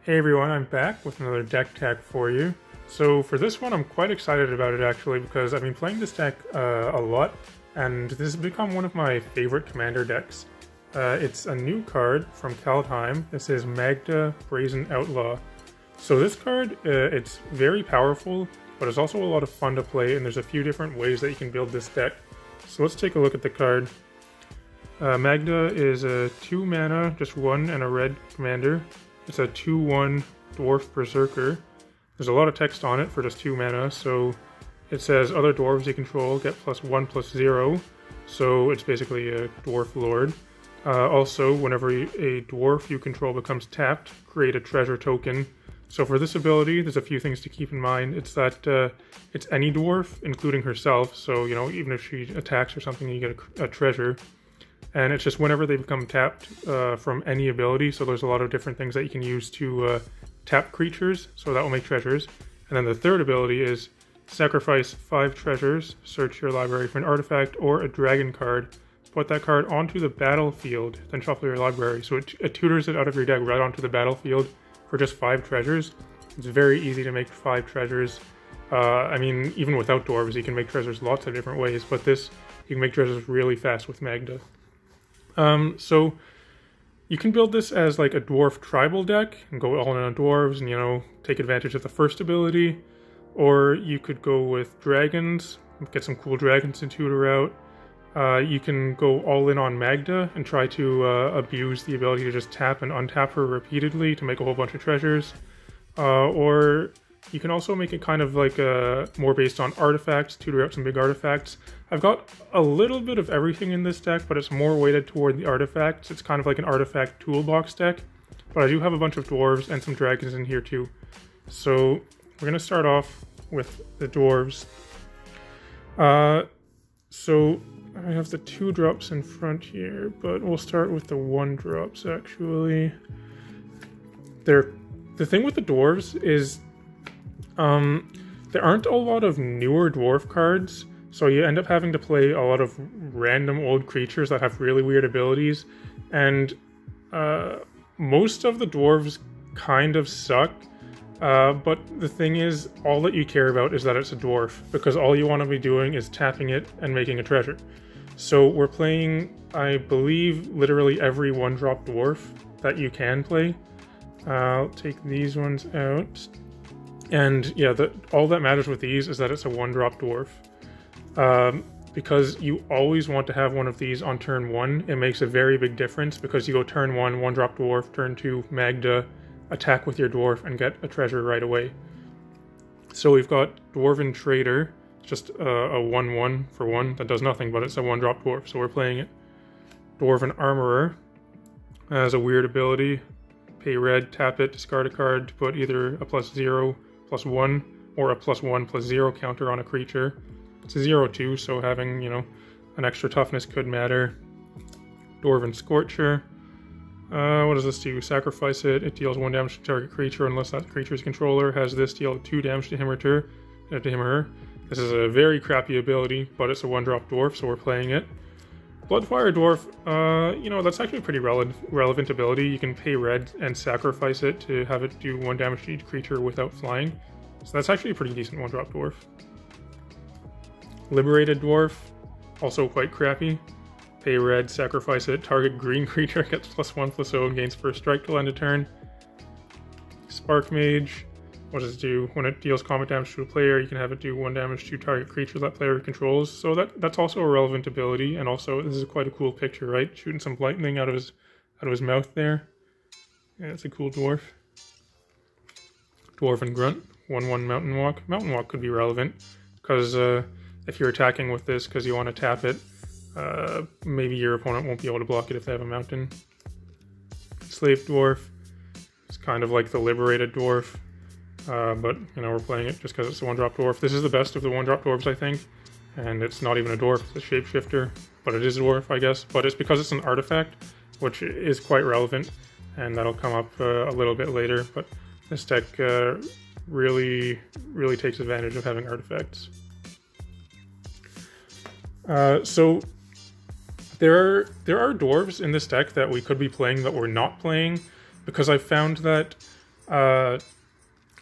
Hey everyone, I'm back with another deck tag for you. So for this one, I'm quite excited about it actually because I've been playing this deck a lot, and this has become one of my favorite commander decks. It's a new card from Kaldheim. This is Magda, Brazen Outlaw. So this card, it's very powerful, but it's also a lot of fun to play, and there's a few different ways that you can build this deck. So let's take a look at the card. Magda is a 2 mana, just 1 and a red commander. It's a 2/1 Dwarf Berserker. There's a lot of text on it for just 2 mana, so it says other dwarves you control get +1/+0, so it's basically a dwarf lord. Also, whenever a dwarf you control becomes tapped, create a treasure token. So for this ability, there's a few things to keep in mind. It's that it's any dwarf, including herself, so you know, even if she attacks or something, you get a treasure. And it's just whenever they become tapped from any ability, so there's a lot of different things that you can use to tap creatures, so that will make treasures. And then the third ability is sacrifice 5 treasures, search your library for an artifact or a dragon card, put that card onto the battlefield, then shuffle your library. So it tutors it out of your deck right onto the battlefield for just 5 treasures. It's very easy to make 5 treasures. I mean, even without dwarves, you can make treasures lots of different ways, but this, you can make treasures really fast with Magda. So you can build this as like a dwarf tribal deck and go all in on dwarves and, you know, take advantage of the first ability, or you could go with dragons, get some cool dragons to tutor out. You can go all in on Magda and try to abuse the ability to just tap and untap her repeatedly to make a whole bunch of treasures, or you can also make it kind of like more based on artifacts, tutor out some big artifacts. I've got a little bit of everything in this deck, but it's more weighted toward the artifacts. It's kind of like an artifact toolbox deck, but I do have a bunch of dwarves and some dragons in here too. So we're going to start off with the dwarves. So I have the 2 drops in front here, but we'll start with the 1 drops actually. The thing with the dwarves is there aren't a lot of newer dwarf cards, so you end up having to play a lot of random old creatures that have really weird abilities, and most of the dwarves kind of suck, but the thing is, all that you care about is that it's a dwarf, because all you want to be doing is tapping it and making a treasure. So we're playing, I believe, literally every 1-drop dwarf that you can play. I'll take these ones out. And yeah, all that matters with these is that it's a 1-drop dwarf. Because you always want to have one of these on turn 1. It makes a very big difference because you go turn 1, 1-drop dwarf, turn 2, Magda, attack with your dwarf, and get a treasure right away. So we've got Dwarven Trader, just a 1/1 for 1 that does nothing, but it's a 1-drop dwarf, so we're playing it. Dwarven Armorer has a weird ability. Pay red, tap it, discard a card to put either a +0/+1 or a +1/+0 counter on a creature. It's a 0/2, so having, you know, an extra toughness could matter. Dwarven Scorcher. What does this do? Sacrifice it. It deals 1 damage to target creature unless that creature's controller has this deal 2 damage to him or her. This is a very crappy ability, but it's a 1-drop dwarf, so we're playing it. Bloodfire Dwarf, you know, that's actually a pretty relevant ability. You can pay red and sacrifice it to have it do 1 damage to each creature without flying. So that's actually a pretty decent 1-drop dwarf. Liberated Dwarf, also quite crappy. Pay red, sacrifice it, target green creature gets +1/+0 and gains first strike till end of turn. Spark Mage, what does it do? When it deals combat damage to a player, you can have it do 1 damage to target creature that player controls. So that's also a relevant ability, and also this is quite a cool picture, right? Shooting some lightning out of his mouth there. Yeah, it's a cool dwarf. Dwarven Grunt, 1/1 Mountain Walk. Mountain Walk could be relevant, because if you're attacking with this because you want to tap it, maybe your opponent won't be able to block it if they have a mountain. Enslaved Dwarf, it's kind of like the Liberated Dwarf. But, you know, we're playing it just because it's a 1-drop dwarf. This is the best of the 1-drop dwarves, I think. And it's not even a dwarf, it's a shapeshifter. But it is a dwarf, I guess. But it's because it's an artifact, which is quite relevant. And that'll come up a little bit later. But this deck really takes advantage of having artifacts. So there are dwarves in this deck that we could be playing that we're not playing. Because I found that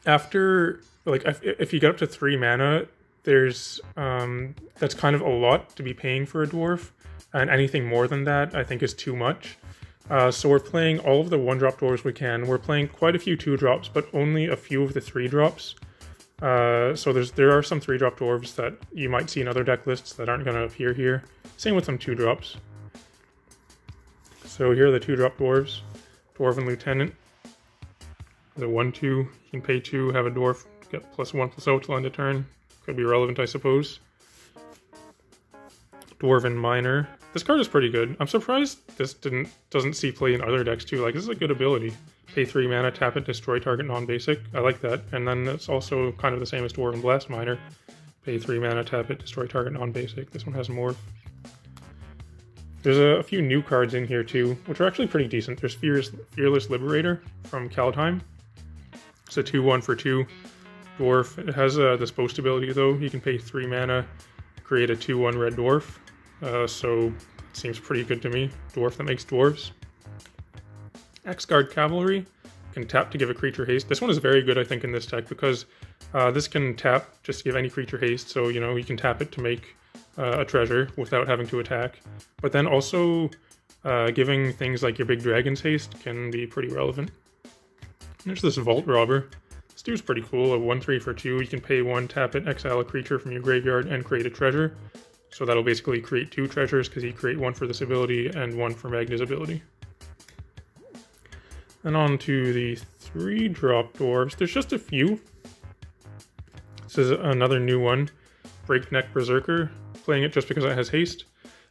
After, like, if you get up to 3 mana, there's, that's kind of a lot to be paying for a dwarf, and anything more than that I think is too much. So we're playing all of the 1-drop dwarves we can. We're playing quite a few 2-drops, but only a few of the 3-drops. So there are some 3-drop dwarves that you might see in other deck lists that aren't going to appear here. Same with some 2-drops. So here are the 2-drop dwarves. Dwarven Lieutenant. The 1-2, you can pay 2, have a dwarf, get +1/+0 till end of turn. Could be relevant, I suppose. Dwarven Miner. This card is pretty good. I'm surprised this doesn't see play in other decks too. Like, this is a good ability. Pay 3 mana, tap it, destroy target non-basic. I like that. And then it's also kind of the same as Dwarven Blastminer. Pay 3 mana, tap it, destroy target non-basic. This one has Morph. There's a few new cards in here too, which are actually pretty decent. There's Fearless Liberator from Kaldheim. It's a 2/1 for 2 dwarf. It has this boast ability though. You can pay 3 mana, create a 2/1 red dwarf. So it seems pretty good to me. Dwarf that makes dwarves. Axgard Cavalry can tap to give a creature haste. This one is very good, I think, in this deck because this can tap just to give any creature haste. So, you know, you can tap it to make a treasure without having to attack. But then also giving things like your big dragons haste can be pretty relevant. There's this Vault Robber. This dude's pretty cool. A 1/3 for 2. You can pay 1, tap it, exile a creature from your graveyard, and create a treasure. So that'll basically create 2 treasures because you create 1 for this ability and 1 for Magda's ability. And on to the 3-drop dwarves. There's just a few. This is another new one. Breakneck Berserker. Playing it just because it has haste.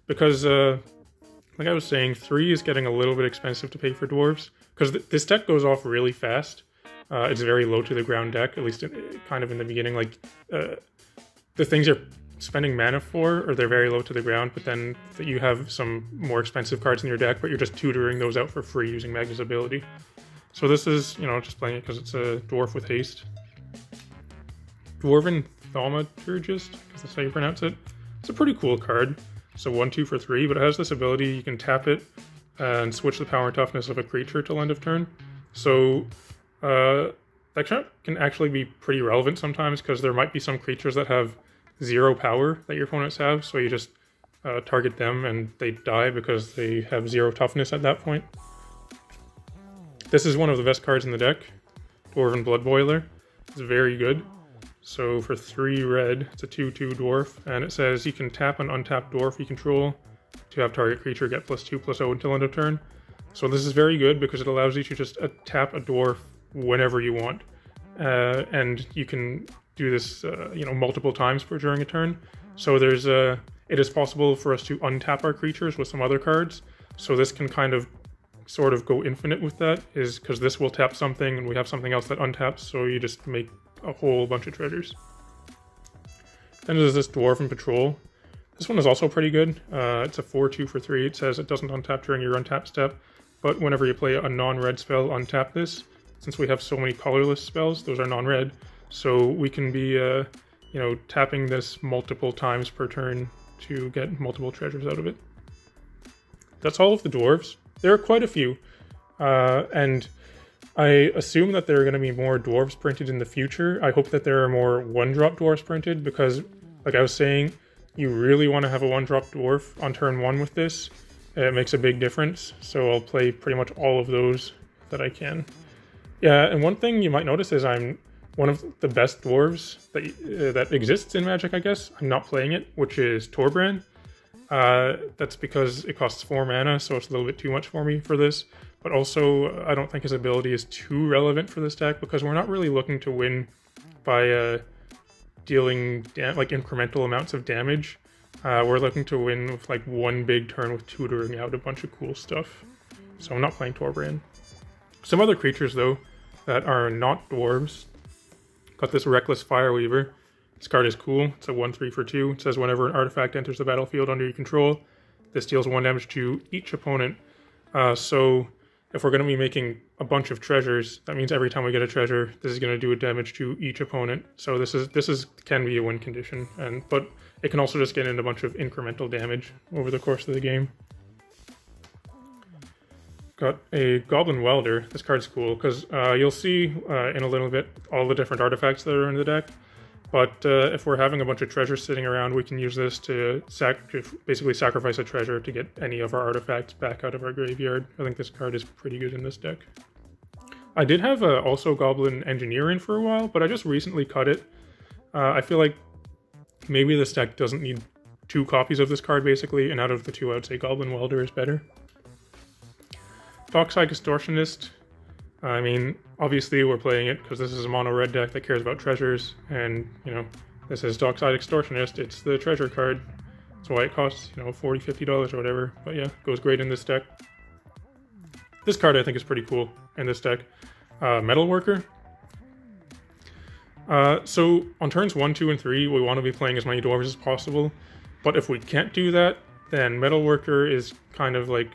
Because, like I was saying, 3 is getting a little bit expensive to pay for dwarves. Because this deck goes off really fast. It's very low to the ground deck, at least kind of in the beginning. Like, the things you're spending mana for, or they're very low to the ground, but then you have some more expensive cards in your deck, but you're just tutoring those out for free using Magda's ability. So this is, you know, just playing it because it's a dwarf with haste. Dwarven Thaumaturgist, because that's how you pronounce it. It's a pretty cool card. So 1/2 for 3, but it has this ability, you can tap it and switch the power and toughness of a creature till end of turn. So that can actually be pretty relevant sometimes because there might be some creatures that have 0 power that your opponents have, so you just target them and they die because they have 0 toughness at that point. This is one of the best cards in the deck, Dwarven Bloodboiler. It's very good. So for 3 red, it's a 2/2 dwarf, and it says you can tap an untapped dwarf you control to have target creature get +2/+0 until end of turn. So this is very good because it allows you to just tap a dwarf whenever you want, and you can do this, you know, multiple times during a turn. So there's it is possible for us to untap our creatures with some other cards. So this can kind of sort of go infinite with that, is because this will tap something and we have something else that untaps, so you just make a whole bunch of treasures. Then there's this Dwarven Patrol. This one is also pretty good. It's a 4/2 for 3. It says it doesn't untap during your untap step, but whenever you play a non-red spell, untap this. Since we have so many colorless spells, those are non-red. So we can be, you know, tapping this multiple times per turn to get multiple treasures out of it. That's all of the dwarves. There are quite a few, and I assume that there are going to be more dwarves printed in the future. I hope that there are more 1-drop dwarves printed because, like I was saying, you really want to have a 1-drop dwarf on turn 1 with this. It makes a big difference, so I'll play pretty much all of those that I can. Yeah, and one thing you might notice is I'm one of the best dwarves that exists in Magic, I guess. I'm not playing it, which is Torbran. That's because it costs 4 mana, so it's a little bit too much for me for this. But also, I don't think his ability is too relevant for this deck because we're not really looking to win by dealing like incremental amounts of damage. We're looking to win with like 1 big turn with tutoring out a bunch of cool stuff. So I'm not playing Torbran. Some other creatures, though, that are not dwarves. Got this Reckless Fireweaver. This card is cool. It's a 1/3 for 2. It says whenever an artifact enters the battlefield under your control, this deals 1 damage to each opponent. So if we're going to be making a bunch of treasures, that means every time we get a treasure, this is going to do a damage to each opponent. So this can be a win condition, but it can also just get in a bunch of incremental damage over the course of the game. Got a Goblin Welder. This card's cool because you'll see in a little bit all the different artifacts that are in the deck. But if we're having a bunch of treasures sitting around, we can use this to basically sacrifice a treasure to get any of our artifacts back out of our graveyard. I think this card is pretty good in this deck. I did have also Goblin Engineer in for a while, but I just recently cut it. I feel like maybe this deck doesn't need 2 copies of this card, basically, and out of the 2, I would say Goblin Welder is better. Dockside Extortionist. I mean, obviously we're playing it because this is a mono-red deck that cares about treasures, and, you know, this is Dockside Extortionist. It's the treasure card. That's why it costs, you know, $40, $50 or whatever. But yeah, goes great in this deck. This card I think is pretty cool in this deck. Metalworker. So on turns 1, 2, and 3, we want to be playing as many dwarves as possible. But if we can't do that, then Metalworker is kind of like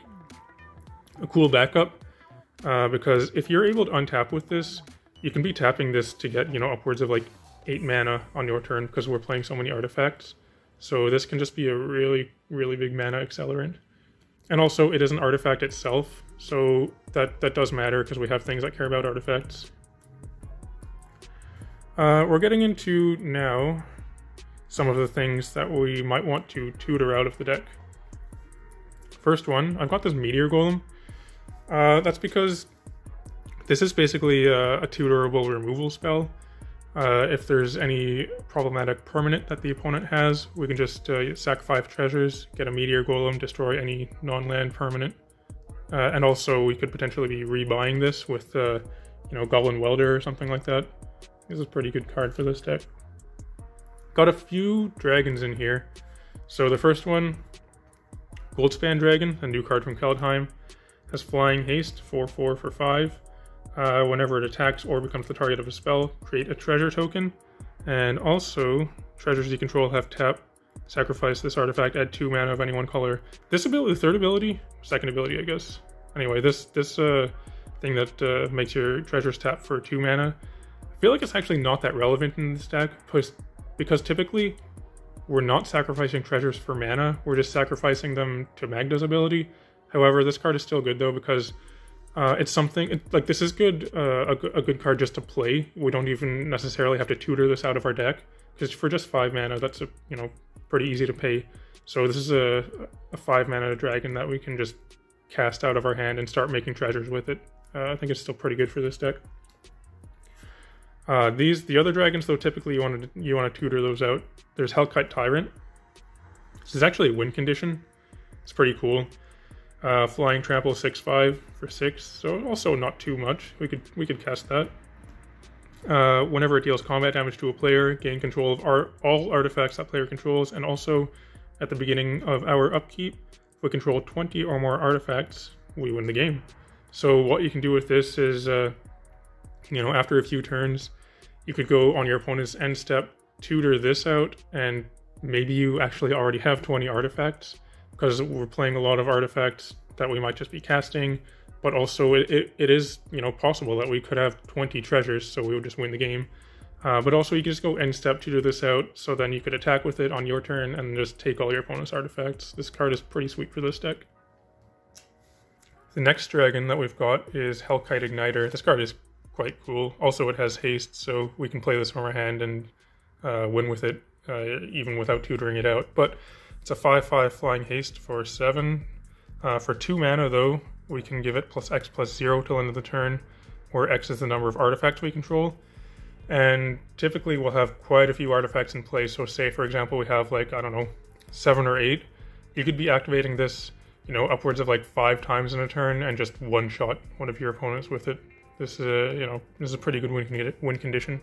a cool backup. Because if you're able to untap with this, you can be tapping this to get, you know, upwards of like 8 mana on your turn because we're playing so many artifacts. So this can just be a really, really big mana accelerant. And also, it is an artifact itself, so that does matter because we have things that care about artifacts. We're getting into, now, some of the things that we might want to tutor out of the deck. First one, I've got this Meteor Golem. That's because this is basically a tutorable removal spell. If there's any problematic permanent that the opponent has, we can just sack 5 treasures, get a Meteor Golem, destroy any non-land permanent. And also we could potentially be rebuying this with, you know, Goblin Welder or something like that. This is a pretty good card for this deck. Got a few dragons in here. So the first one, Goldspan Dragon, a new card from Keldheim, has Flying Haste, 4/4 for 5. Whenever it attacks or becomes the target of a spell, create a treasure token. And also, treasures you control have tap. Sacrifice this artifact, add 2 mana of any one color. This ability, the third ability? Second ability, I guess. Anyway, this thing that makes your treasures tap for 2 mana, I feel like it's actually not that relevant in this deck, because typically, we're not sacrificing treasures for mana, we're just sacrificing them to Magda's ability. However, this card is still good though, because it's something, like this is good, a good card just to play. We don't even necessarily have to tutor this out of our deck, because for just 5 mana, that's, you know, pretty easy to pay. So this is a 5 mana dragon that we can just cast out of our hand and start making treasures with it. I think it's still pretty good for this deck. The other dragons though, typically you want to tutor those out. There's Hellkite Tyrant. This is actually a win condition. It's pretty cool. Flying Trample 6/5 for 6, so also not too much. We could cast that. Whenever it deals combat damage to a player, gain control of all artifacts that player controls, and also at the beginning of our upkeep, if we control 20 or more artifacts, we win the game. So what you can do with this is, you know, after a few turns, you could go on your opponent's end step, tutor this out, and maybe you actually already have 20 artifacts, because we're playing a lot of artifacts that we might just be casting, but also it is, you know, possible that we could have 20 treasures, so we would just win the game. But also you can just go end step, tutor this out, so then you could attack with it on your turn and just take all your opponent's artifacts. This card is pretty sweet for this deck. The next dragon that we've got is Hellkite Igniter. This card is quite cool. Also, it has haste, so we can play this from our hand and win with it, even without tutoring it out. But it's a 5/5 flying haste for 7. For 2 mana, though, we can give it +X+0 till end of the turn, where X is the number of artifacts we control. And typically, we'll have quite a few artifacts in play. So, say, for example, we have, like, I don't know, 7 or 8. You could be activating this, you know, upwards of like 5 times in a turn and just one-shot one of your opponents with it. This is, you know, this is a pretty good win condition.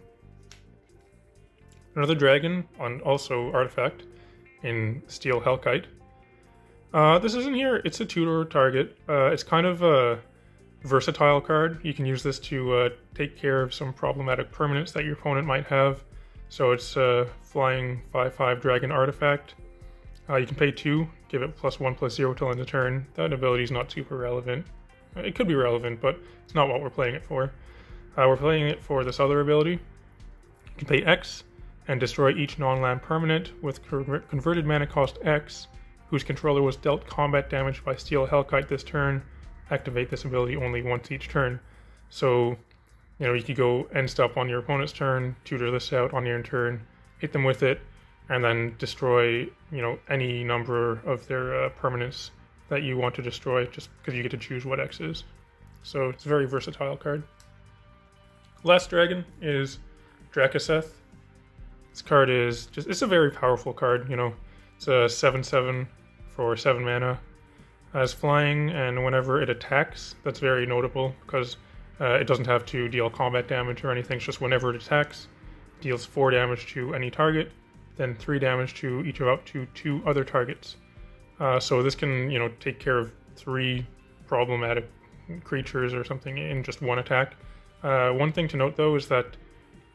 Another dragon on also artifact in Steel Hellkite. This isn't here. It's a tutor target. It's kind of a versatile card. You can use this to take care of some problematic permanents that your opponent might have. So it's a flying 5/5 dragon artifact. You can pay 2, give it +1/+0 till end of turn. That ability is not super relevant. It could be relevant, but it's not what we're playing it for. We're playing it for this other ability. You can pay X and destroy each non-land permanent with converted mana cost X, whose controller was dealt combat damage by Steel Hellkite this turn, activate this ability only once each turn. So, you know, you could go end stop on your opponent's turn, tutor this out on your turn, hit them with it, and then destroy, you know, any number of their permanents that you want to destroy, just because you get to choose what X is. So it's a very versatile card. Last dragon is Drakaseth. This card is just, it's a very powerful card, you know. It's a 7/7 for 7 mana. As flying, and whenever it attacks, that's very notable because it doesn't have to deal combat damage or anything. It's just whenever it attacks, deals 4 damage to any target, then 3 damage to each of up to 2 other targets. So this can, you know, take care of 3 problematic creatures or something in just one attack. One thing to note though is that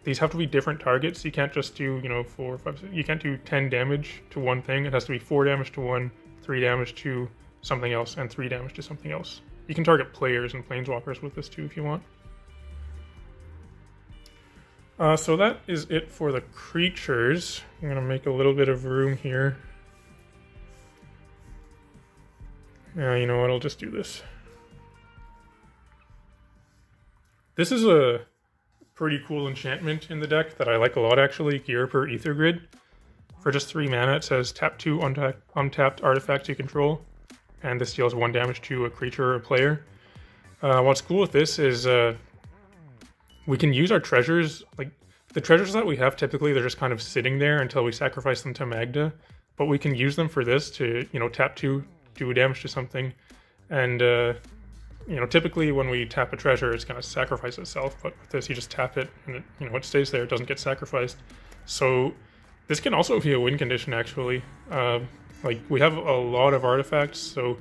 these have to be different targets. You can't just do, you know, 4, 5, 6, you can't do 10 damage to one thing. It has to be 4 damage to one, 3 damage to something else, and 3 damage to something else. You can target players and planeswalkers with this too if you want. So that is it for the creatures. I'm going to make a little bit of room here. You know what, I'll just do this. This is a pretty cool enchantment in the deck that I like a lot actually, Gear per Ether Grid. For just 3 mana it says tap 2 untapped artifacts you control, and this deals 1 damage to a creature or a player. What's cool with this is we can use our treasures, like the treasures that we have typically they're just kind of sitting there until we sacrifice them to Magda, but we can use them for this to, you know, tap 2, do damage to something, and you know, typically when we tap a treasure it's going to sacrifice itself, but with this you just tap it and it, you know, it stays there, it doesn't get sacrificed. So this can also be a win condition actually. Like, we have a lot of artifacts, so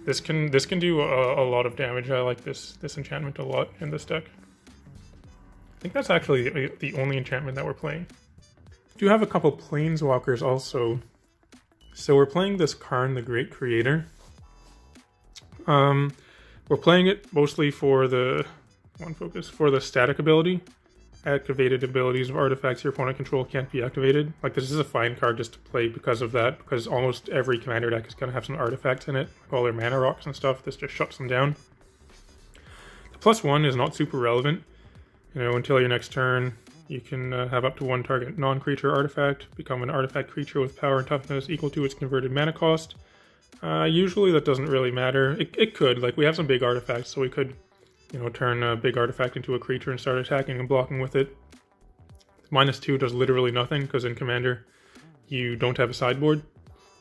this can do a lot of damage. I like this enchantment a lot in this deck. I think that's actually the only enchantment that we're playing. We do have a couple planeswalkers also. So we're playing this Karn the Great Creator. We're playing it mostly for the for the static ability. Activated abilities of artifacts your opponent control can't be activated. Like, this is a fine card just to play because of that, because almost every commander deck is going to have some artifacts in it, like all their mana rocks and stuff. This just shuts them down. The +1 is not super relevant. You know, until your next turn, you can have up to 1 target non-creature artifact, become an artifact creature with power and toughness equal to its converted mana cost. Usually that doesn't really matter. It could, like, we have some big artifacts, so we could, you know, turn a big artifact into a creature and start attacking and blocking with it. -2 does literally nothing, because in Commander, you don't have a sideboard.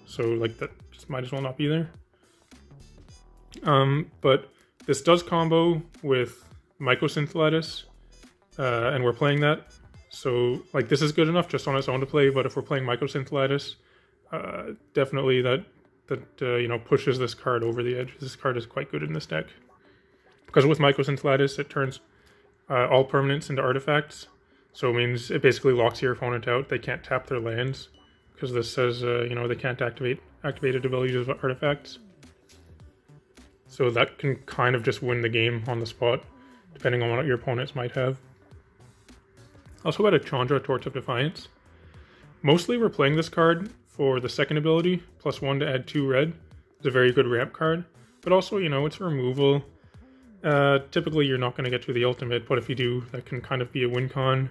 So, like, that just might as well not be there. But this does combo with Mycosynth Lattice, and we're playing that. So, like, this is good enough just on its own to play, but if we're playing Mycosynth Lattice, definitely that you know, pushes this card over the edge. This card is quite good in this deck. Because with Mycosynth Lattice, it turns all permanents into artifacts. So it means it basically locks your opponent out. They can't tap their lands. Because this says, you know, they can't activate activated abilities of artifacts. So that can kind of just win the game on the spot, depending on what your opponents might have. Also got a Chandra, Torch of Defiance. Mostly we're playing this card for the second ability, +1 to add 2 red. It's a very good ramp card. But also, you know, it's removal. Typically you're not going to get to the ultimate, but if you do, that can kind of be a win con.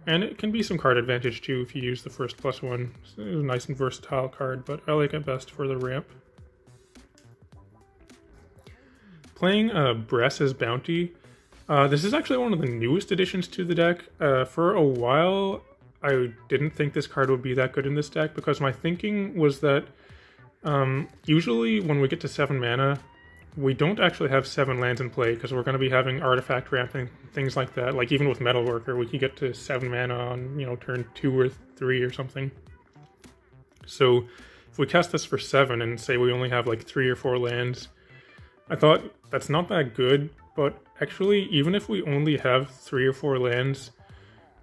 And it can be some card advantage too if you use the first +1. It's a nice and versatile card, but I like it best for the ramp. Playing Brass's Bounty. This is actually one of the newest additions to the deck. For a while, I didn't think this card would be that good in this deck, because my thinking was that usually when we get to 7 mana, we don't actually have 7 lands in play, because we're going to be having artifact ramp and things like that. Like, even with Metalworker, we can get to 7 mana on, you know, turn 2 or 3 or something. So if we cast this for 7 and say we only have like 3 or 4 lands, I thought that's not that good. But actually, even if we only have 3 or 4 lands,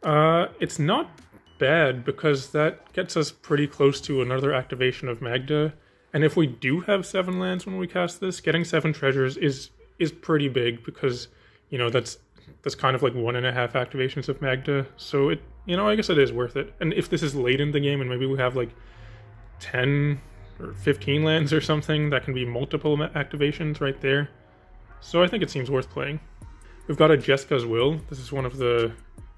it's not bad, because that gets us pretty close to another activation of Magda. And if we do have 7 lands when we cast this, getting 7 treasures is pretty big, because, you know, that's kind of like 1.5 activations of Magda. So it, you know, I guess it is worth it. And if this is late in the game and maybe we have like 10 or 15 lands or something, that can be multiple activations right there. So I think it seems worth playing. We've got a Jeska's Will. This is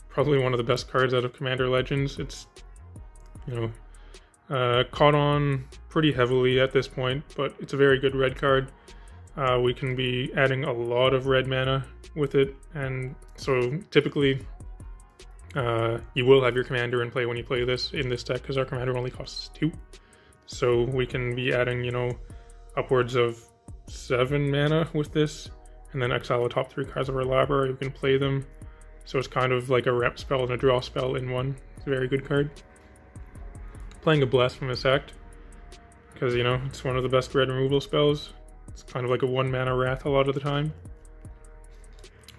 probably one of the best cards out of Commander Legends. It's, caught on pretty heavily at this point, but it's a very good red card. We can be adding a lot of red mana with it, and so typically you will have your commander in play when you play this in this deck, because our commander only costs 2. So we can be adding, upwards of 7 mana with this, and then exile the top 3 cards of our library. We can play them. So it's kind of like a rep spell and a draw spell in one. It's a very good card. Playing a Blasphemous Act, because, it's one of the best red removal spells. It's kind of like a 1 mana wrath a lot of the time.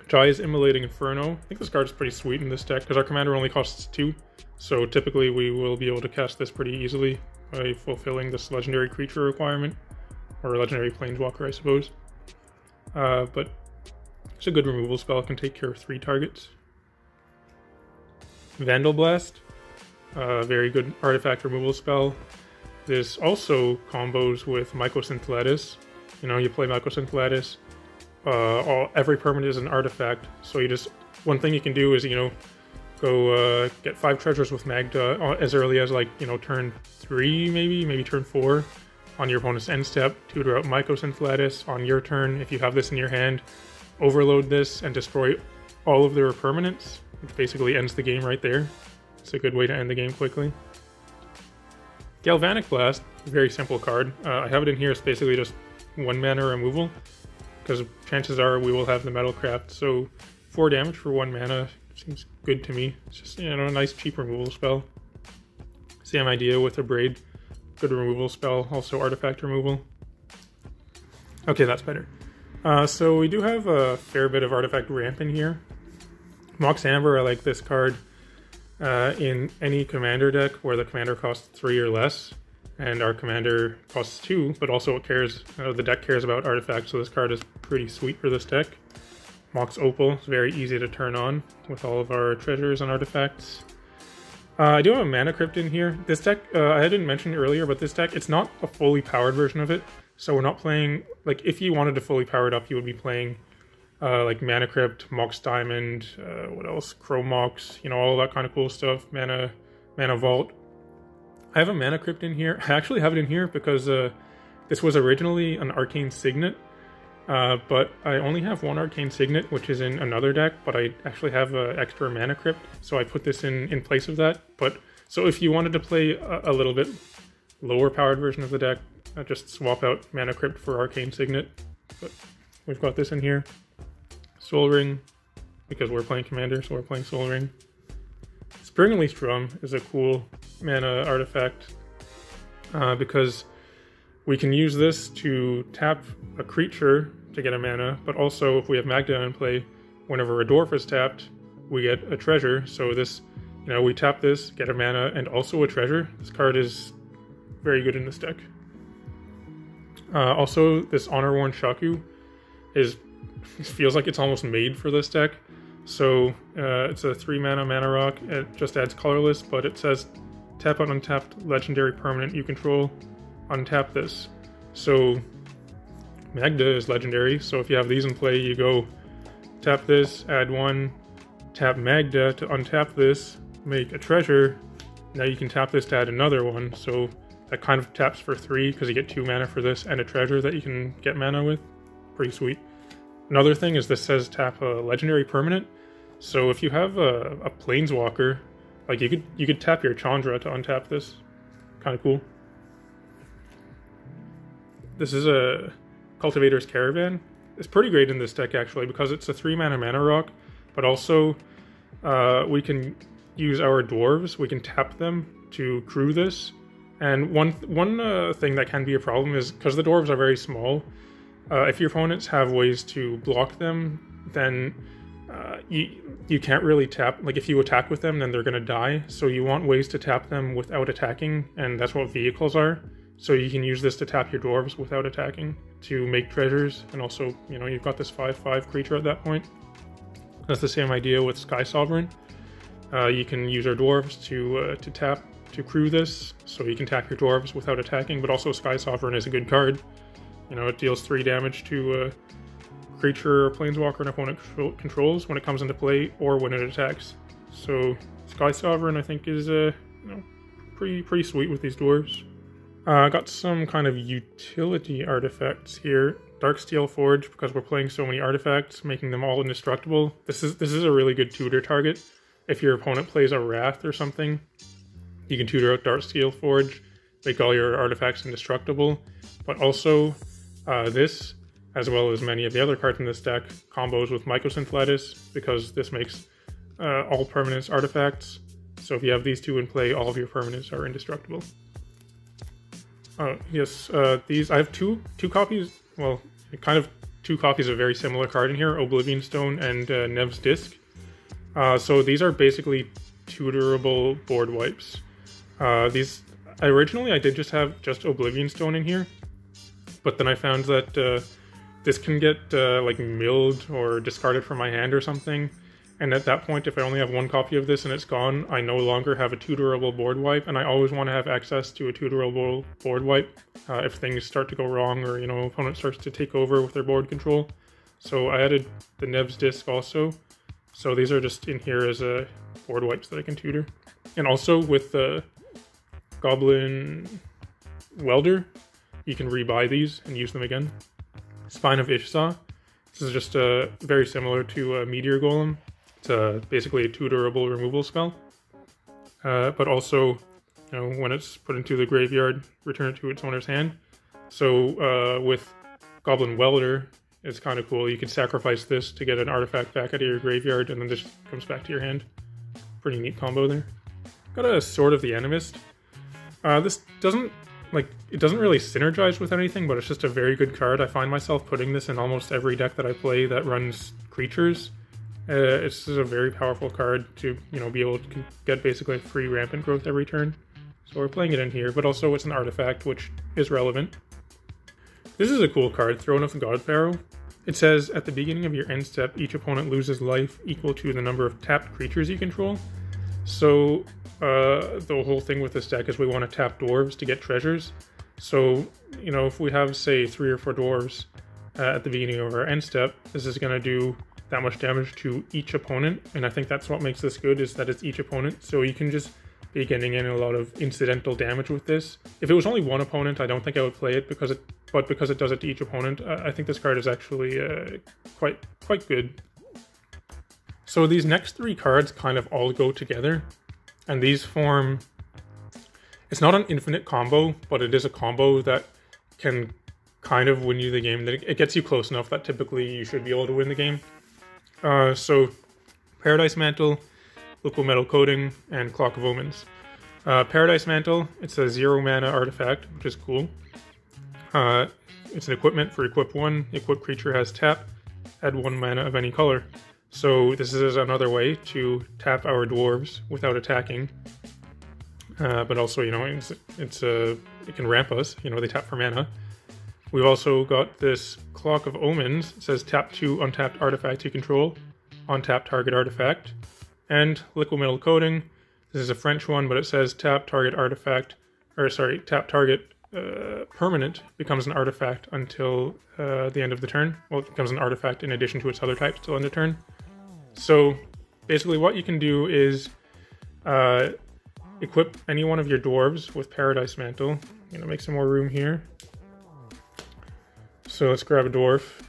Jai's Immolating Inferno. I think this card is pretty sweet in this deck, because our commander only costs 2. So typically we will be able to cast this pretty easily by fulfilling this legendary creature requirement, or legendary planeswalker, I suppose. But it's a good removal spell. It can take care of 3 targets. Vandal Blast. Very good artifact removal spell. This also combos with Mycosynth Lattice. You play Mycosynth Lattice. Every permanent is an artifact. So one thing you can do is, go get 5 treasures with Magda as early as turn 3, maybe turn 4 on your opponent's end step. Tutor out Mycosynth Lattice on your turn. If you have this in your hand, overload this and destroy all of their permanents. It basically ends the game right there. It's a good way to end the game quickly. Galvanic Blast, very simple card. I have it in here. It's basically just 1 mana removal, because chances are we will have the Metalcraft. So 4 damage for 1 mana seems good to me. It's just, a nice cheap removal spell. Same idea with a Braid. Good removal spell, also artifact removal. Okay, that's better. So we do have a fair bit of artifact ramp in here. Mox Amber, I like this card in any commander deck where the commander costs 3 or less, and our commander costs 2, but also the deck cares about artifacts, so this card is pretty sweet for this deck. Mox Opal is very easy to turn on with all of our treasures and artifacts. I do have a Mana Crypt in here. This deck, I didn't mention earlier, but this deck, it's not a fully powered version of it, so we're not playing, if you wanted to fully power it up, you would be playing Mana Crypt, Mox Diamond, what else? Crow Mox, all that kind of cool stuff. Mana Vault. I have a Mana Crypt in here. I actually have it in here because this was originally an Arcane Signet, but I only have 1 Arcane Signet, which is in another deck, but I actually have an extra Mana Crypt, so I put this in place of that. So if you wanted to play a little bit lower powered version of the deck, just swap out Mana Crypt for Arcane Signet. But we've got this in here. Soul Ring, because we're playing Commander, so we're playing Soul Ring. Spring-Unleashed Drum is a cool mana artifact, because we can use this to tap a creature to get a mana, but also if we have Magda in play, whenever a dwarf is tapped, we get a treasure. So this, we tap this, get a mana, and also a treasure. This card is very good in this deck. Also, this Honor-Worn Shaku feels like it's almost made for this deck. So it's a 3 mana rock. It just adds colorless, but it says tap on untapped legendary permanent you control, untap this. So Magda is legendary, so if you have these in play, you go tap this, add 1, tap Magda to untap this, make a treasure. Now you can tap this to add another one, so that kind of taps for 3 because you get 2 mana for this and a treasure that you can get mana with. Pretty sweet. Another thing is this says tap a legendary permanent, so if you have a planeswalker, you could tap your Chandra to untap this. Kind of cool. This is a Cultivator's Caravan. It's pretty great in this deck actually because it's a 3 mana rock, but also we can use our dwarves. We can tap them to crew this. And one thing that can be a problem is because the dwarves are very small. If your opponents have ways to block them, then you can't really tap. If you attack with them, then they're going to die. So you want ways to tap them without attacking, and that's what vehicles are. So you can use this to tap your dwarves without attacking to make treasures, and also, you've got this 5/5 creature at that point. That's the same idea with Sky Sovereign. You can use our dwarves to tap to crew this, so you can tap your dwarves without attacking, but also Sky Sovereign is a good card. It deals 3 damage to creature or planeswalker an opponent controls when it comes into play or when it attacks. So Sky Sovereign, I think, is pretty sweet with these dwarves. Got some kind of utility artifacts here. Darksteel Forge, because we're playing so many artifacts, making them all indestructible. This is a really good tutor target. If your opponent plays a Wrath or something, you can tutor out Darksteel Forge, make all your artifacts indestructible. But also, this, as well as many of the other cards in this deck, combos with Mycosynth Lattice, because this makes all permanents artifacts. So if you have these two in play, all of your permanents are indestructible. Yes, these, I have two copies, well, kind of two copies of a very similar card in here, Oblivion Stone and Nev's Disc. So these are basically tutorable board wipes. Originally I did just have Oblivion Stone in here, but then I found that this can get like milled or discarded from my hand or something. And at that point, if I only have one copy of this and it's gone, I no longer have a tutorable board wipe, and I always want to have access to a tutorable board wipe if things start to go wrong or, opponent starts to take over with their board control. So I added the Nev's Disc also. So these are just in here as board wipes that I can tutor. And also with the Goblin Welder, you can rebuy these and use them again. Spine of Ishsa. This is just very similar to Meteor Golem. It's basically a tutorable removal spell. But also, when it's put into the graveyard, return it to its owner's hand. So with Goblin Welder, it's kind of cool. You can sacrifice this to get an artifact back out of your graveyard, and then this comes back to your hand. Pretty neat combo there. Got a Sword of the Animist. This doesn't really synergize with anything, but it's just a very good card. I find myself putting this in almost every deck that I play that runs creatures. It's a very powerful card to, be able to get basically free rampant growth every turn. So we're playing it in here, but also it's an artifact, which is relevant. This is a cool card, Throne of the God Pharaoh. It says, at the beginning of your end step, each opponent loses life equal to the number of tapped creatures you control. So the whole thing with this deck is we want to tap dwarves to get treasures. So, if we have, say, 3 or 4 dwarves at the beginning of our end step, this is going to do that much damage to each opponent, and I think that's what makes this good, is that it's each opponent, so you can just be getting in a lot of incidental damage with this. If it was only one opponent, I don't think I would play it, because it does it to each opponent, I think this card is actually quite good. So these next 3 cards kind of all go together, and these form... It's not an infinite combo, but it is a combo that can kind of win you the game. It gets you close enough that typically you should be able to win the game. So Paradise Mantle, Liquid Metal Coating, and Clock of Omens. Paradise Mantle, it's a 0 mana artifact, which is cool. It's an equipment for equip 1. The equipped creature has tap, add 1 mana of any color. So this is another way to tap our dwarves without attacking. But also, it can ramp us. They tap for mana. We've also got this Clock of Omens. It says tap 2 untapped artifact you control, untap target artifact. And Liquid Metal Coating. This is a French one, but it says tap target permanent becomes an artifact until the end of the turn. Well, it becomes an artifact in addition to its other types till end of turn. So basically what you can do is equip any one of your dwarves with Paradise Mantle. I'm going to make some more room here. So let's grab a dwarf.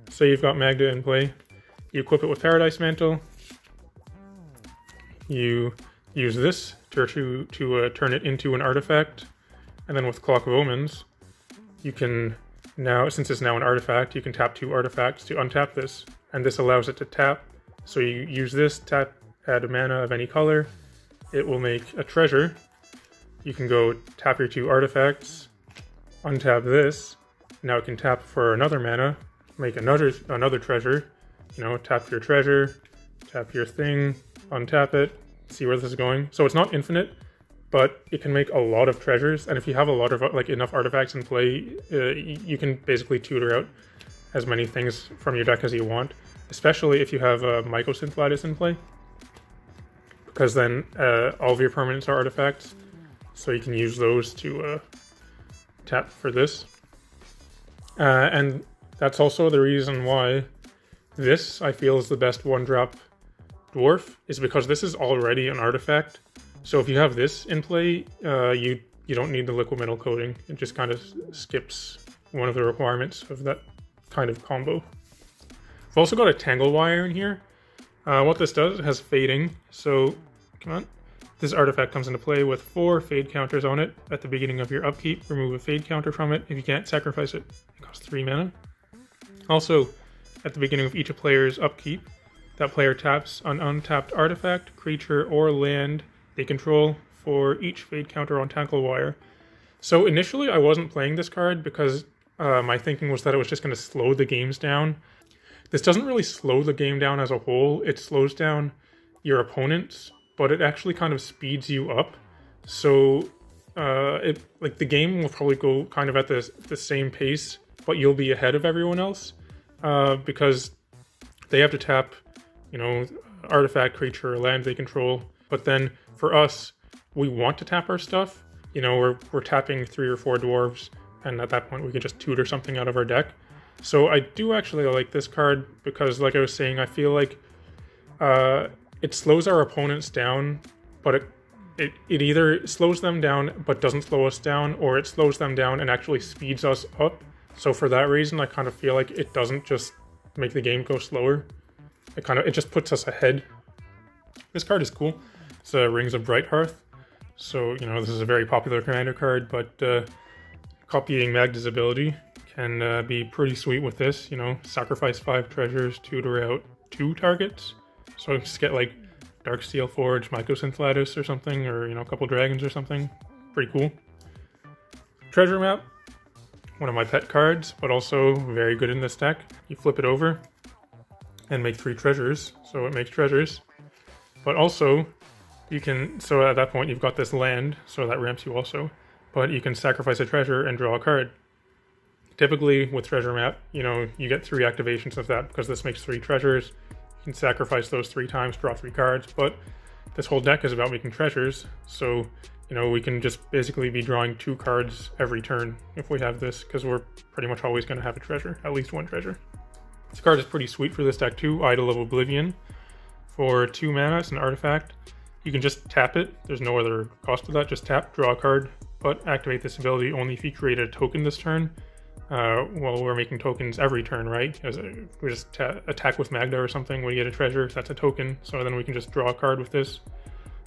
Say you've got Magda in play. You equip it with Paradise Mantle. You use this to turn it into an artifact. And then with Clock of Omens, you can now, since it's now an artifact, you can tap 2 artifacts to untap this. And this allows it to tap. So you use this, tap, add a mana of any color. It will make a treasure. You can go tap your 2 artifacts, untap this. Now it can tap for another mana, make another treasure. Tap your treasure, tap your thing, untap it, see where this is going. So it's not infinite, but it can make a lot of treasures. And if you have a lot of enough artifacts in play, you can basically tutor out as many things from your deck as you want. Especially if you have a Mycosynth Lattice in play, because then all of your permanents are artifacts, so you can use those to tap for this. And That's also the reason why this, I feel, is the best one-drop dwarf, is because this is already an artifact. So if you have this in play, you don't need the liquid metal coating. It just kind of skips one of the requirements of that kind of combo. We've also got a Tangle Wire in here. What this does, it has fading. So, come on. This artifact comes into play with 4 fade counters on it. At the beginning of your upkeep, remove a fade counter from it. If you can't, sacrifice it. It costs 3 mana. Also, at the beginning of each player's upkeep, that player taps an untapped artifact, creature, or land they control for each fade counter on Tangle Wire. So initially I wasn't playing this card because my thinking was that it was just going to slow the games down. This doesn't really slow the game down as a whole. It slows down your opponents, but it actually kind of speeds you up. So the game will probably go kind of at the same pace, but you'll be ahead of everyone else because they have to tap, artifact, creature, or land they control. But then for us, we want to tap our stuff. We're tapping 3 or 4 dwarves, and at that point we can just tutor something out of our deck. So I do actually like this card because, like I was saying, I feel like it slows our opponents down, but it either slows them down but doesn't slow us down, or it slows them down and actually speeds us up. So for that reason, I kind of feel like it doesn't just make the game go slower. It just puts us ahead. This card is cool. It's Rings of Brighthearth. So, this is a very popular commander card, but copying Magda's ability can be pretty sweet with this. Sacrifice 5 treasures, tutor out 2 targets. So just get like Darksteel Forge, Mycosynth Lattice or something, or a couple dragons or something. Pretty cool. Treasure Map, one of my pet cards, but also very good in this deck. You flip it over and make 3 treasures, so it makes treasures. But also, so at that point you've got this land, so that ramps you also. But you can sacrifice a treasure and draw a card. Typically with Treasure Map, you get 3 activations of that because this makes 3 treasures. You can sacrifice those 3 times, draw 3 cards, but this whole deck is about making treasures, so we can just basically be drawing 2 cards every turn if we have this, because we're pretty much always going to have a treasure, at least 1 treasure. This card is pretty sweet for this deck too, Idol of Oblivion. For 2 mana, it's an artifact. You can just tap it, there's no other cost to that, just tap, draw a card, but activate this ability only if you create a token this turn. Well, we're making tokens every turn, right? We just attack with Magda or something, we get a treasure, that's a token, so then we can just draw a card with this.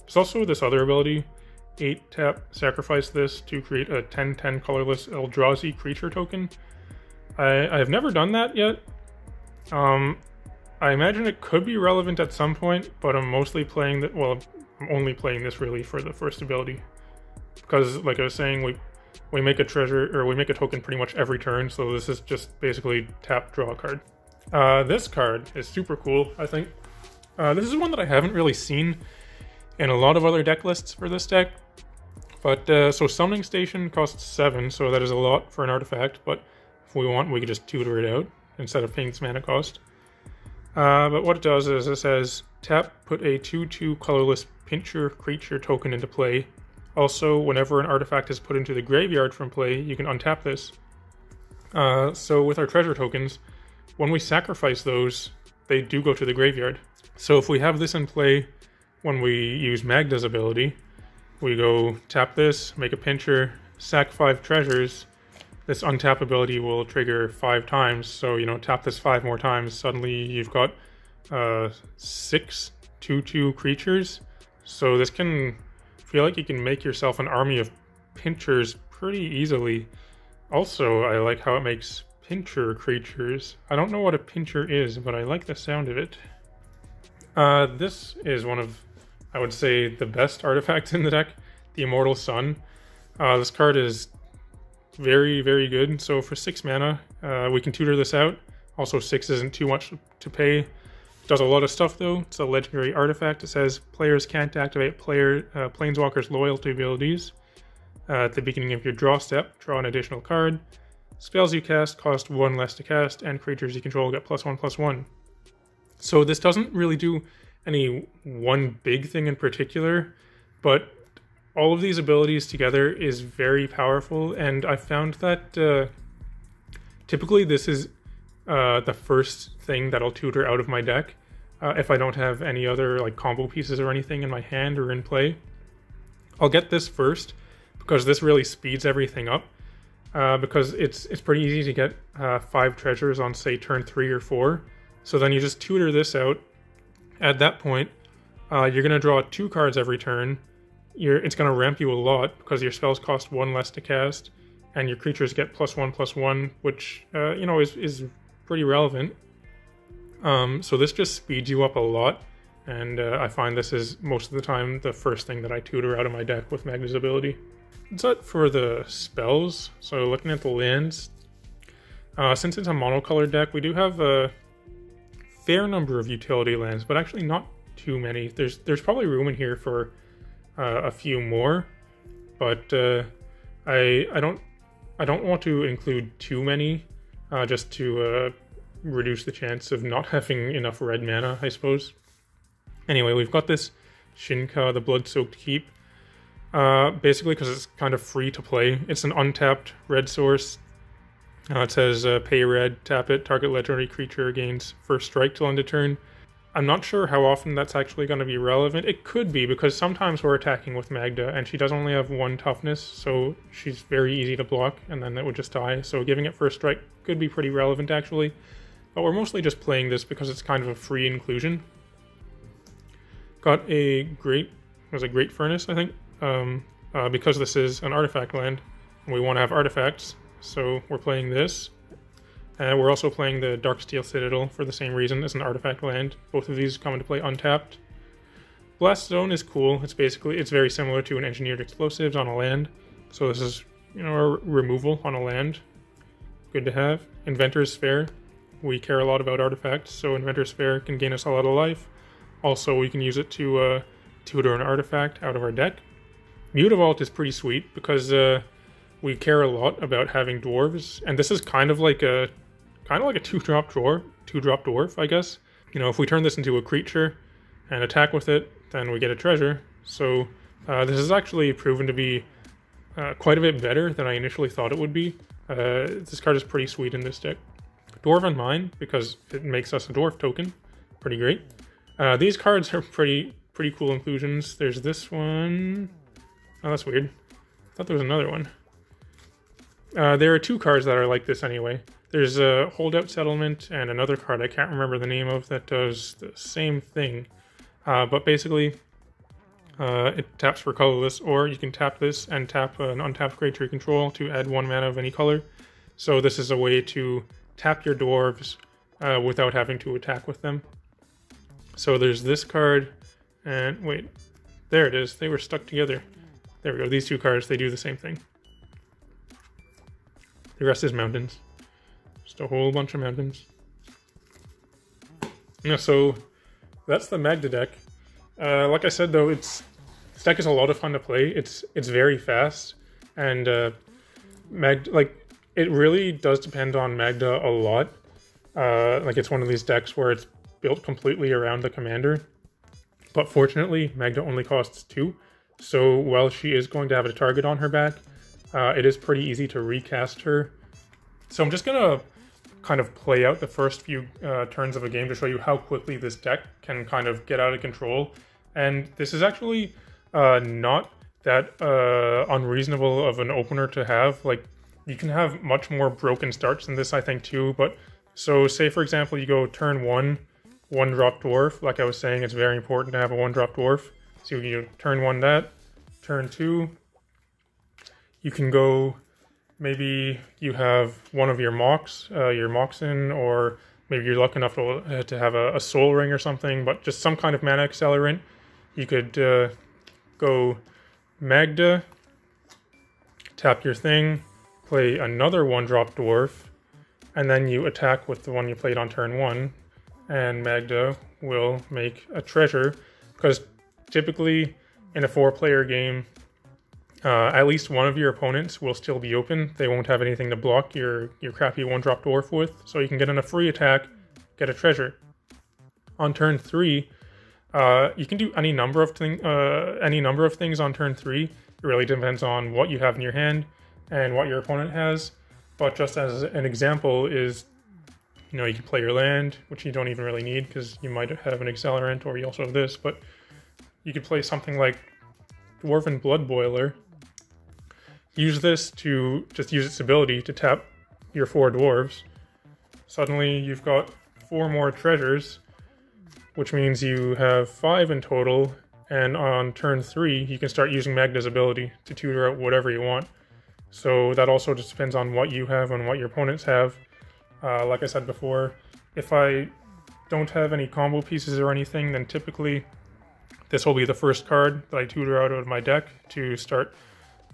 There's also this other ability, 8 tap, sacrifice this to create a 10/10 colorless Eldrazi creature token. I have never done that yet. I imagine it could be relevant at some point, but I'm mostly playing that. Well, I'm only playing this really for the first ability, because, like I was saying, we make a treasure, or we make a token pretty much every turn. So this is just basically tap, draw a card. This card is super cool, I think. This is one that I haven't really seen in a lot of other deck lists for this deck. But so Summoning Station costs 7, so that is a lot for an artifact. But if we want, we could just tutor it out instead of paying its mana cost. But what it does is it says, tap, put a 2/2 colorless pincher creature token into play. Also, whenever an artifact is put into the graveyard from play, you can untap this. So with our treasure tokens, when we sacrifice those, they do go to the graveyard. So if we have this in play when we use Magda's ability, we go tap this, make a pincher, sack 5 treasures. This untap ability will trigger 5 times, so tap this 5 more times. Suddenly you've got 6 2/2 creatures. So this can feel like you can make yourself an army of pinchers pretty easily. Also, I like how it makes pincher creatures. I don't know what a pincher is, but I like the sound of it. This is one of, I would say, the best artifacts in the deck, the Immortal Sun. This card is very, very good. So for 6 mana, we can tutor this out. Also, 6 isn't too much to pay. It does a lot of stuff though. It's a legendary artifact. It says players can't activate Planeswalker's loyalty abilities. At the beginning of your draw step, draw an additional card. Spells you cast cost 1 less to cast, and creatures you control get +1/+1. So this doesn't really do any one big thing in particular, but all of these abilities together is very powerful, and I found that typically this is the first thing that I'll tutor out of my deck if I don't have any other like combo pieces or anything in my hand or in play. I'll get this first because this really speeds everything up. Because it's pretty easy to get 5 treasures on, say, turn 3 or 4. So then you just tutor this out. At that point, you're going to draw 2 cards every turn. It's going to ramp you a lot because your spells cost 1 less to cast, and your creatures get +1/+1, which you know is pretty relevant. So this just speeds you up a lot, and I find this is most of the time the first thing that I tutor out of my deck with Magda's ability. That's it for the spells. So looking at the lands, since it's a monocolored deck, we do have a fair number of utility lands, but actually not too many. There's probably room in here for a few more, but I don't want to include too many, just to reduce the chance of not having enough red mana, I suppose. Anyway, we've got this Shinka, the Blood-Soaked Keep. Basically because it's kind of free to play. It's an untapped red source. It says pay red, tap it, target legendary creature gains first strike till end of turn. I'm not sure how often that's actually going to be relevant. It could be, because sometimes we're attacking with Magda and she does only have 1 toughness, so she's very easy to block and then that would just die. So giving it first strike could be pretty relevant actually. But we're mostly just playing this because it's kind of a free inclusion. Got a Great Furnace, I think. Because this is an artifact land, and we want to have artifacts, so we're playing this. And we're also playing the Darksteel Citadel for the same reason. It's an artifact land. Both of these come into play untapped. Blast Zone is cool. It's very similar to an Engineered Explosives on a land. So this is, you know, a removal on a land. Good to have. Inventor's Sphere. We care a lot about artifacts, so Inventor's Sphere can gain us a lot of life. Also, we can use it to tutor an artifact out of our deck. Mutavault is pretty sweet because we care a lot about having dwarves, and this is kind of like a 2-drop dwarf, I guess. You know, if we turn this into a creature and attack with it, then we get a treasure. So this is actually proven to be quite a bit better than I initially thought it would be. This card is pretty sweet in this deck. Dwarven Mine, because it makes us a dwarf token. Pretty great. These cards are pretty cool inclusions. There's this one. Oh, that's weird. I thought there was another one. There are 2 cards that are like this anyway. There's a Holdout Settlement and another card I can't remember the name of that does the same thing. But basically, it taps for colorless, or you can tap this and tap an untapped creature you control to add 1 mana of any color. So this is a way to tap your dwarves without having to attack with them. So there's this card, and wait, there it is. They were stuck together. There we go. These 2 cards, they do the same thing. The rest is mountains. Just a whole bunch of mountains. Yeah, so that's the Magda deck. Like I said though, this deck is a lot of fun to play. It's very fast, and it really does depend on Magda a lot. Like it's one of these decks where it's built completely around the commander. But fortunately, Magda only costs 2. So while she is going to have a target on her back, it is pretty easy to recast her. So I'm just going to kind of play out the first few turns of a game to show you how quickly this deck can kind of get out of control. And this is actually not that unreasonable of an opener to have. Like, you can have much more broken starts than this, I think, too. But so say, for example, you go turn 1, 1-drop dwarf. Like I was saying, it's very important to have a 1-drop dwarf. So you turn 1 that, turn 2, you can go, maybe you have one of your mocks, your Moxen, or maybe you're lucky enough to have a Soul Ring or something, but just some kind of mana accelerant. You could go Magda, tap your thing, play another 1-drop dwarf, and then you attack with the one you played on turn 1, and Magda will make a treasure, because typically in a 4-player game, at least one of your opponents will still be open. They won't have anything to block your crappy 1-drop dwarf with, so you can get in a free attack, get a treasure. On turn 3, you can do any number of things on turn 3. It really depends on what you have in your hand and what your opponent has. But just as an example is, You know, you can play your land, which you don't even really need because you might have an Accelerant or you also have this, but you could play something like Dwarven Bloodboiler. Use this to just use its ability to tap your 4 dwarves. Suddenly you've got 4 more treasures, which means you have 5 in total, and on turn 3 you can start using Magda's ability to tutor out whatever you want. So that also just depends on what you have and what your opponents have. Like I said before, if I don't have any combo pieces or anything, then typically this will be the first card that I tutor out of my deck to start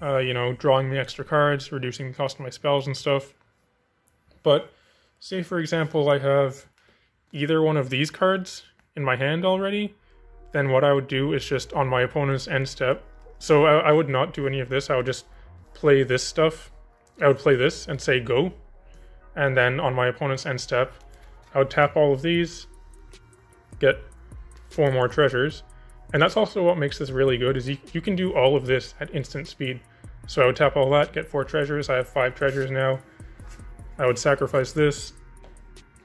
you know, drawing the extra cards, reducing the cost of my spells and stuff. But say for example I have either one of these cards in my hand already, then what I would do is just on my opponent's end step. So I would not do any of this, I would just play this stuff. I would play this and say go. And then on my opponent's end step, I would tap all of these, get 4 more treasures. And that's also what makes this really good, is you can do all of this at instant speed. So I would tap all that, get 4 treasures, I have 5 treasures now. I would sacrifice this,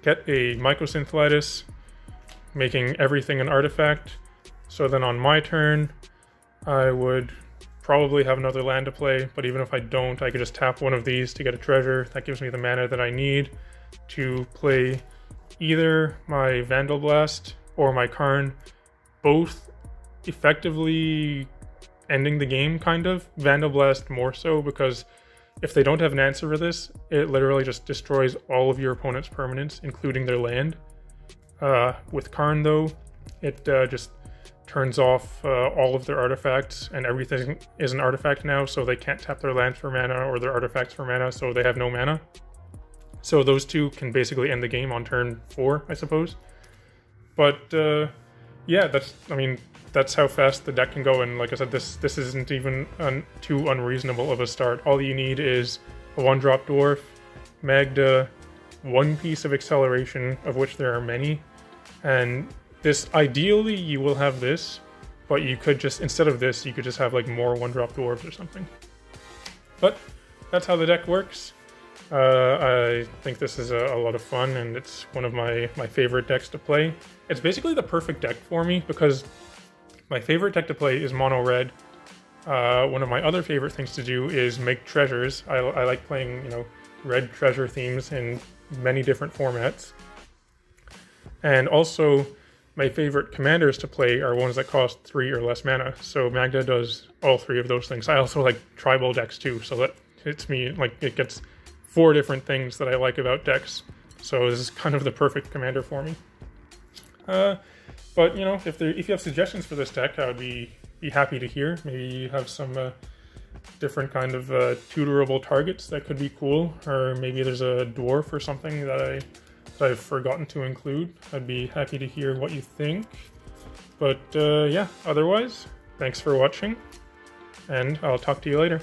get a Mycosynthitis, making everything an artifact. So then on my turn, I would probably have another land to play, but even if I don't, I could just tap one of these to get a treasure. That gives me the mana that I need to play either my Vandal Blast or my Karn, both effectively ending the game, kind of. Vandal Blast more so, because if they don't have an answer for this, it literally just destroys all of your opponent's permanents, including their land. With Karn though, it just turns off all of their artifacts, and everything is an artifact now, so they can't tap their lands for mana or their artifacts for mana, so they have no mana. So those two can basically end the game on turn 4, I suppose. But yeah, that's how fast the deck can go, and like I said, this isn't even too unreasonable of a start. All you need is a 1-drop dwarf, Magda, 1 piece of acceleration, of which there are many, and this, ideally you will have this, but you could just, instead of this, you could just have like more 1-drop dwarves or something. But that's how the deck works. I think this is a lot of fun, and it's one of my favorite decks to play. It's basically the perfect deck for me, because my favorite deck to play is mono red. One of my other favorite things to do is make treasures. I like playing, you know, red treasure themes in many different formats. And also, my favorite commanders to play are ones that cost 3 or less mana. So Magda does all 3 of those things. I also like tribal decks too, so that hits me, like, it gets 4 different things that I like about decks. So this is kind of the perfect commander for me. But, you know, if you have suggestions for this deck, I would be happy to hear. Maybe you have some different kind of tutorable targets that could be cool, or maybe there's a dwarf or something that I've forgotten to include. I'd be happy to hear what you think. But yeah, otherwise, thanks for watching, and I'll talk to you later.